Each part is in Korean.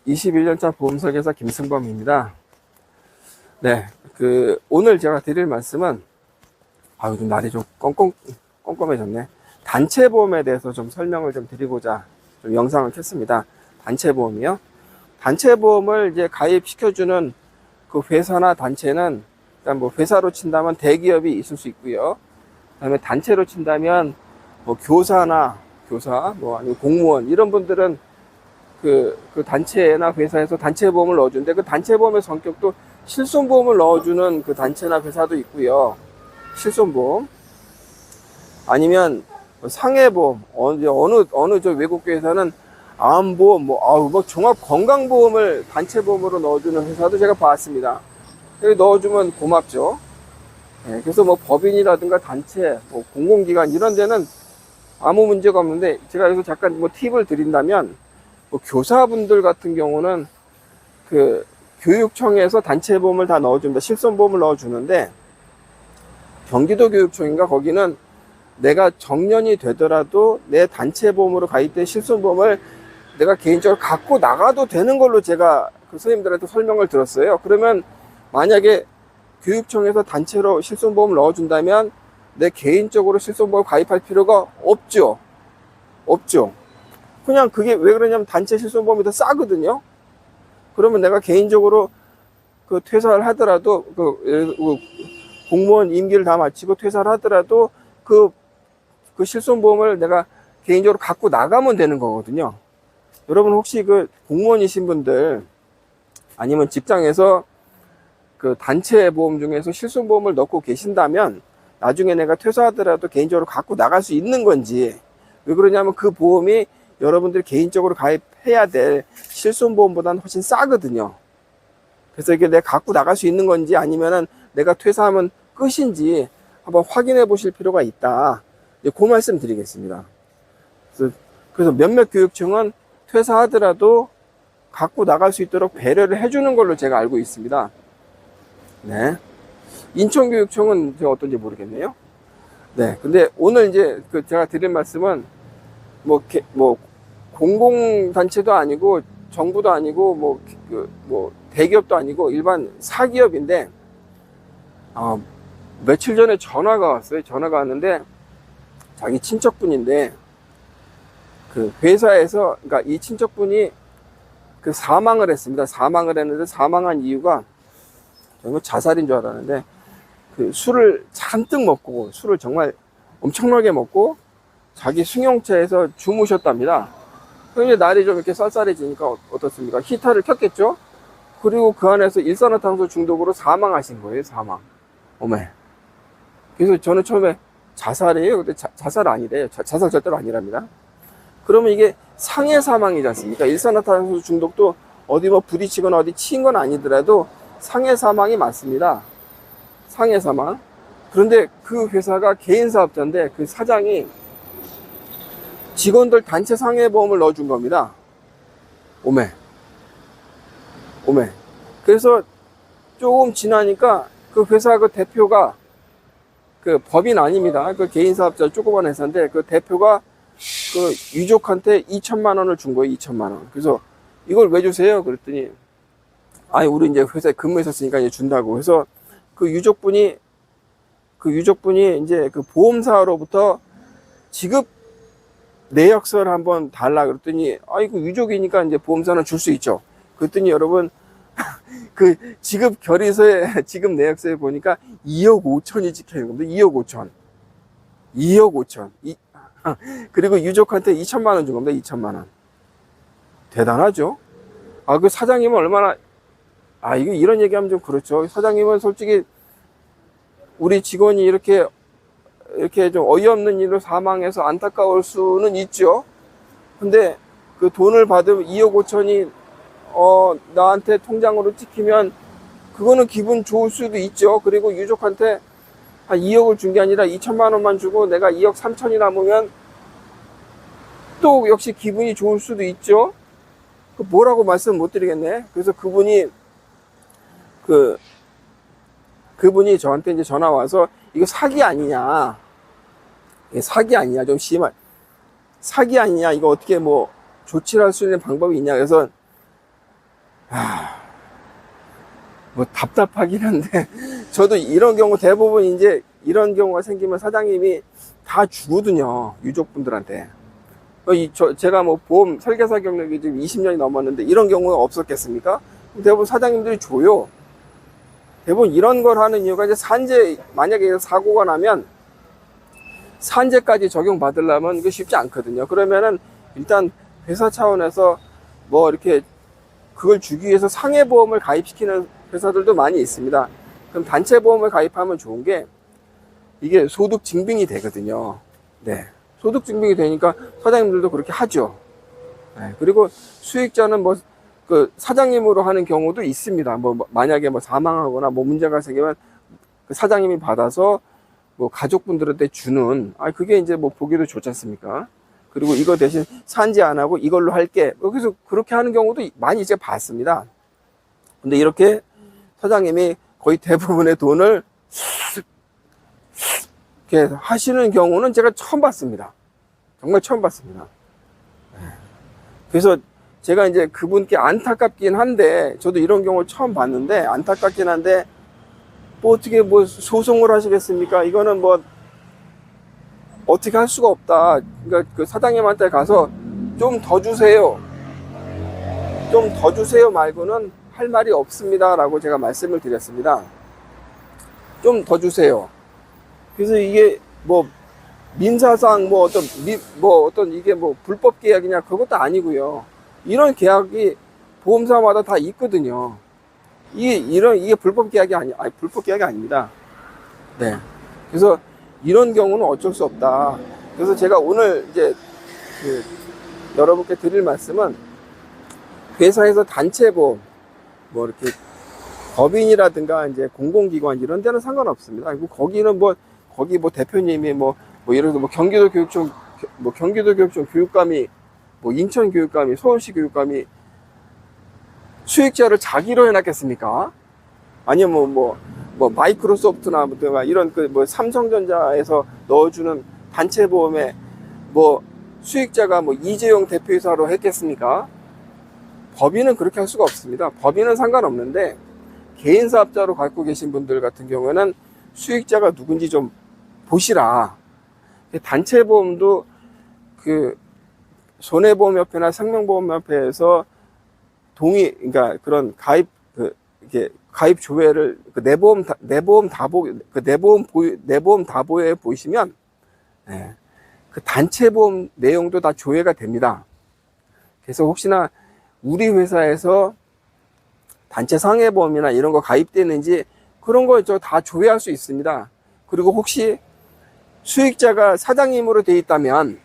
21년차 보험설계사 김승범입니다. 네, 오늘 제가 드릴 말씀은, 요즘 날이 좀 껌껌해졌네. 단체보험에 대해서 좀 설명을 좀 드리고자 좀 영상을 켰습니다. 단체보험이요. 단체보험을 이제 가입시켜주는 그 회사나 단체는, 일단 뭐 회사로 친다면 대기업이 있을 수 있고요. 그 다음에 단체로 친다면, 뭐 교사, 뭐 아니면 공무원, 이런 분들은 그 단체나 회사에서 단체보험을 넣어주는데, 그 단체보험의 성격도 실손보험을 넣어주는 그 단체나 회사도 있고요. 실손보험. 아니면 상해보험, 어느 저 외국 회사는 암보험, 뭐 종합 건강보험을 단체보험으로 넣어주는 회사도 제가 봤습니다. 여기 넣어주면 고맙죠. 네, 그래서 뭐 법인이라든가 단체, 뭐 공공기관 이런 데는 아무 문제가 없는데, 제가 여기서 잠깐 뭐 팁을 드린다면, 뭐 교사분들 같은 경우는 교육청에서 단체보험을 다 넣어줍니다. 실손보험을 넣어주는데, 경기도 교육청인가 거기는 내가 정년이 되더라도 내 단체보험으로 가입된 실손보험을 내가 개인적으로 갖고 나가도 되는 걸로 제가 그 선생님들한테 설명을 들었어요. 그러면 만약에 교육청에서 단체로 실손보험을 넣어준다면 내 개인적으로 실손보험 가입할 필요가 없죠. 그냥 그게 왜 그러냐면 단체 실손보험이 더 싸거든요. 그러면 내가 개인적으로 퇴사를 하더라도, 공무원 임기를 다 마치고 퇴사를 하더라도 그 실손보험을 내가 개인적으로 갖고 나가면 되는 거거든요. 여러분 혹시 공무원이신 분들, 아니면 직장에서 단체 보험 중에서 실손보험을 넣고 계신다면 나중에 내가 퇴사하더라도 개인적으로 갖고 나갈 수 있는 건지, 왜 그러냐면 그 보험이 여러분들이 개인적으로 가입해야 될 실손보험보다는 훨씬 싸거든요. 그래서 이게 내가 갖고 나갈 수 있는 건지, 아니면은 내가 퇴사하면 끝인지 한번 확인해 보실 필요가 있다. 그 말씀 드리겠습니다. 그래서 몇몇 교육청은 퇴사하더라도 갖고 나갈 수 있도록 배려를 해주는 걸로 제가 알고 있습니다. 네. 인천교육청은 제가 어떤지 모르겠네요. 네. 근데 오늘 이제 제가 드릴 말씀은 뭐 공공단체도 아니고 정부도 아니고 대기업도 아니고 일반 사기업인데, 며칠 전에 전화가 왔어요. 전화가 왔는데 자기 친척분인데, 회사에서, 그러니까 이 친척분이 사망을 했습니다. 사망을 했는데, 사망한 이유가 정말 자살인 줄 알았는데, 술을 잔뜩 먹고, 술을 정말 엄청나게 먹고 자기 승용차에서 주무셨답니다. 그런데 날이 좀 이렇게 쌀쌀해지니까 어떻습니까? 히터를 켰겠죠? 그리고 그 안에서 일산화탄소 중독으로 사망하신 거예요. 사망. 어메. 그래서 저는 처음에 자살이에요? 근데 자살 아니래요. 자살 절대로 아니랍니다. 그러면 이게 상해 사망이지 않습니까? 일산화탄소 중독도 어디 부딪히거나 어디 치인 건 아니더라도 상해 사망이 맞습니다. 상해 사망. 그런데 그 회사가 개인 사업자인데 그 사장이 직원들 단체 상해보험을 넣어준 겁니다. 오메. 그래서 조금 지나니까 그 회사 대표가 법인 아닙니다. 개인 사업자 조그만 회사인데 대표가 유족한테 2천만 원을 준 거예요. 2천만 원. 그래서 이걸 왜 주세요? 그랬더니, 우리 이제 회사에 근무했었으니까 이제 준다고. 그래서 유족분이 이제 보험사로부터 지급 내역서를 한번 달라 그랬더니, 이거 유족이니까 이제 보험사는 줄 수 있죠. 그랬더니 여러분, 지급 결의서에, 지급 내역서에 보니까 2억 5천이 찍혀 있는 겁니다. 2억 5천. 그리고 유족한테 2천만 원 준 겁니다. 2천만 원. 대단하죠? 그 사장님은 얼마나, 이거 이런 얘기하면 좀 그렇죠. 사장님은 솔직히 우리 직원이 이렇게 좀 어이없는 일로 사망해서 안타까울 수는 있죠. 근데 돈을 받으면 2억 5천이 나한테 통장으로 찍히면 그거는 기분 좋을 수도 있죠. 그리고 유족한테 한 2억을 준 게 아니라 2천만 원만 주고 내가 2억 3천이 남으면 또 역시 기분이 좋을 수도 있죠. 뭐라고 말씀 못 드리겠네. 그래서 그분이 저한테 이제 전화 와서 이거 사기 아니냐. 사기 아니냐. 좀 심한. 사기 아니냐. 이거 어떻게 조치를 할 수 있는 방법이 있냐. 그래서 뭐 답답하긴 한데 저도 이런 경우 대부분 이제 이런 경우가 생기면 사장님이 다 주거든요, 유족분들한테. 제가 뭐 보험 설계사 경력이 지금 20년이 넘었는데 이런 경우는 없었겠습니까? 대부분 사장님들이 줘요. 대부분 이런 걸 하는 이유가 이제 산재, 만약에 사고가 나면 산재까지 적용받으려면 이게 쉽지 않거든요. 그러면은 일단 회사 차원에서 뭐 이렇게 그걸 주기 위해서 상해보험을 가입시키는 회사들도 많이 있습니다. 그럼 단체보험을 가입하면 좋은 게 이게 소득 증빙이 되거든요. 네. 소득 증빙이 되니까 사장님들도 그렇게 하죠. 네. 그리고 수익자는 뭐 그 사장님으로 하는 경우도 있습니다. 뭐 만약에 뭐 사망하거나 뭐 문제가 생기면 그 사장님이 받아서 뭐 가족분들한테 주는, 그게 이제 뭐 보기도 좋지 않습니까? 그리고 이거 대신 산지 안 하고 이걸로 할게. 그래서 그렇게 하는 경우도 많이 이제 봤습니다. 근데 이렇게 사장님이 거의 대부분의 돈을 이렇게 하시는 경우는 제가 처음 봤습니다. 정말 처음 봤습니다. 그래서 제가 이제 그분께 안타깝긴 한데, 저도 이런 경우 처음 봤는데 안타깝긴 한데, 뭐 어떻게 뭐 소송을 하시겠습니까? 이거는 뭐 어떻게 할 수가 없다. 그러니까 그 사장님한테 가서 좀 더 주세요, 좀 더 주세요 말고는 할 말이 없습니다 라고 제가 말씀을 드렸습니다. 좀 더 주세요. 그래서 이게 뭐 민사상 뭐 어떤 이게 뭐 불법 계약이냐, 그것도 아니고요. 이런 계약이 보험사마다 다 있거든요. 이게 불법 계약이 불법 계약이 아닙니다. 네. 그래서 이런 경우는 어쩔 수 없다. 그래서 제가 오늘 이제 여러분께 드릴 말씀은, 회사에서 단체보험, 뭐 이렇게 법인이라든가 이제 공공기관 이런 데는 상관없습니다. 그리고 거기는 거기 대표님이 뭐 예를 들어 경기도교육청 교육감이, 뭐 인천교육감이, 서울시 교육감이 수익자를 자기로 해놨겠습니까? 아니면 마이크로소프트나 이런 삼성전자에서 넣어주는 단체보험에 수익자가 이재용 대표이사로 했겠습니까? 법인은 그렇게 할 수가 없습니다. 법인은 상관없는데 개인 사업자로 갖고 계신 분들 같은 경우에는 수익자가 누군지 좀 보시라. 단체보험도 손해보험협회나 생명보험협회에서 그러니까 그런 가입 조회를 내보험 다보에 보시면, 그 단체보험 내용도 다 조회가 됩니다. 그래서 혹시나 우리 회사에서 단체 상해보험이나 이런 거 가입되는지 그런 거 다 조회할 수 있습니다. 그리고 혹시 수익자가 사장님으로 되어 있다면,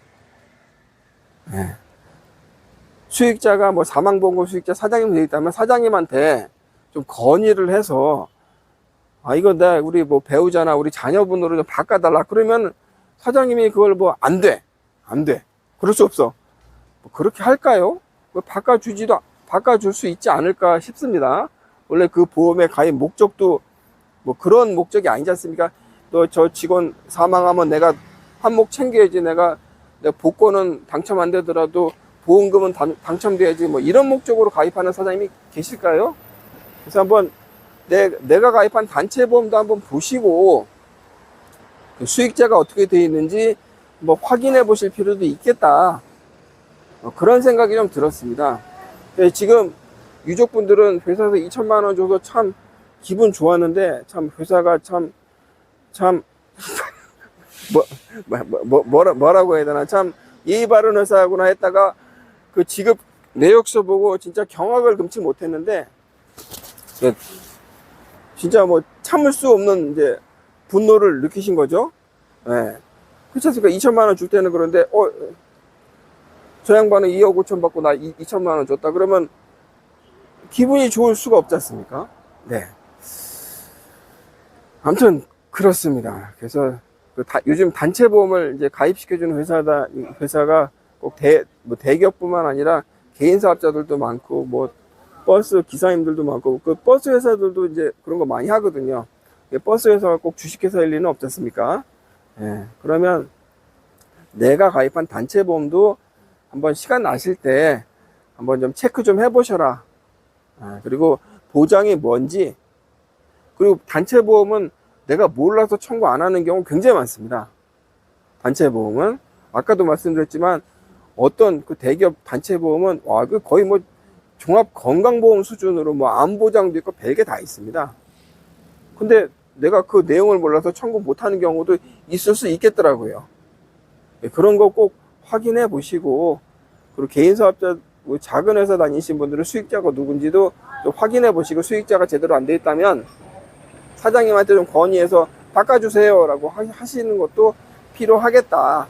수익자가 사망보험금 수익자 사장님 되어 있다면 사장님한테 좀 건의를 해서, 이거 우리 배우자나 우리 자녀분으로 좀 바꿔달라. 그러면 사장님이 그걸 안 돼. 그럴 수 없어. 그렇게 할까요? 바꿔줄 수 있지 않을까 싶습니다. 원래 그 보험의 가입 목적도 그런 목적이 아니지 않습니까? 저 직원 사망하면 내가 한몫 챙겨야지, 내가 복권은 당첨 안 되더라도 보험금은 당첨돼야지, 이런 목적으로 가입하는 사장님이 계실까요? 그래서 한번 내가 가입한 단체보험도 한번 보시고 그 수익자가 어떻게 되어 있는지 확인해 보실 필요도 있겠다. 그런 생각이 좀 들었습니다. 지금 유족분들은 회사에서 2천만 원 줘서 참 기분 좋았는데, 참 회사가 참 뭐라고 해야 되나, 참 예의 바른 회사구나 했다가 그 지급 내역서 보고 진짜 경악을 금치 못했는데, 진짜 참을 수 없는 이제 분노를 느끼신 거죠. 그렇지 않습니까? 2천만 원 줄 때는 그런데 저 양반은 2억 5천 받고 나 2천만 원 줬다 그러면 기분이 좋을 수가 없지 않습니까? 네. 아무튼 그렇습니다. 그래서 요즘 단체보험을 이제 가입시켜주는 회사가 꼭 대기업뿐만 아니라 개인 사업자들도 많고, 버스 기사님들도 많고, 그 버스 회사들도 이제 그런 거 많이 하거든요. 버스 회사가 꼭 주식회사일 리는 없지 않습니까? 그러면 내가 가입한 단체보험도 한번 시간 나실 때 한번 좀 체크 좀 해보셔라. 그리고 보장이 뭔지, 그리고 단체보험은 내가 몰라서 청구 안 하는 경우 굉장히 많습니다. 단체보험은 아까도 말씀드렸지만 어떤 그 대기업 단체보험은 와, 그 거의 뭐 종합 건강보험 수준으로 뭐 암보장도 있고 별게 다 있습니다. 근데 내가 그 내용을 몰라서 청구 못 하는 경우도 있을 수 있겠더라고요. 그런 거 꼭 확인해 보시고, 그리고 개인 사업자, 뭐 작은 회사 다니신 분들은 수익자가 누군지도 좀 확인해 보시고, 수익자가 제대로 안 돼 있다면 사장님한테 좀 건의해서 바꿔주세요 라고 하시는 것도 필요하겠다.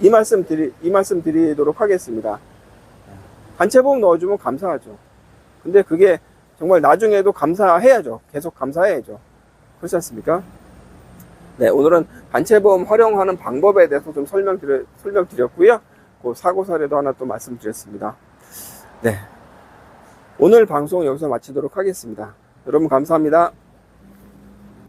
이 말씀 드리도록 하겠습니다. 단체보험 넣어주면 감사하죠. 근데 그게 정말 나중에도 감사해야죠. 계속 감사해야죠. 그렇지 않습니까? 네, 오늘은 단체보험 활용하는 방법에 대해서 좀 설명드렸고요. 그 사고 사례도 하나 또 말씀드렸습니다. 네, 오늘 방송 여기서 마치도록 하겠습니다. 여러분 감사합니다.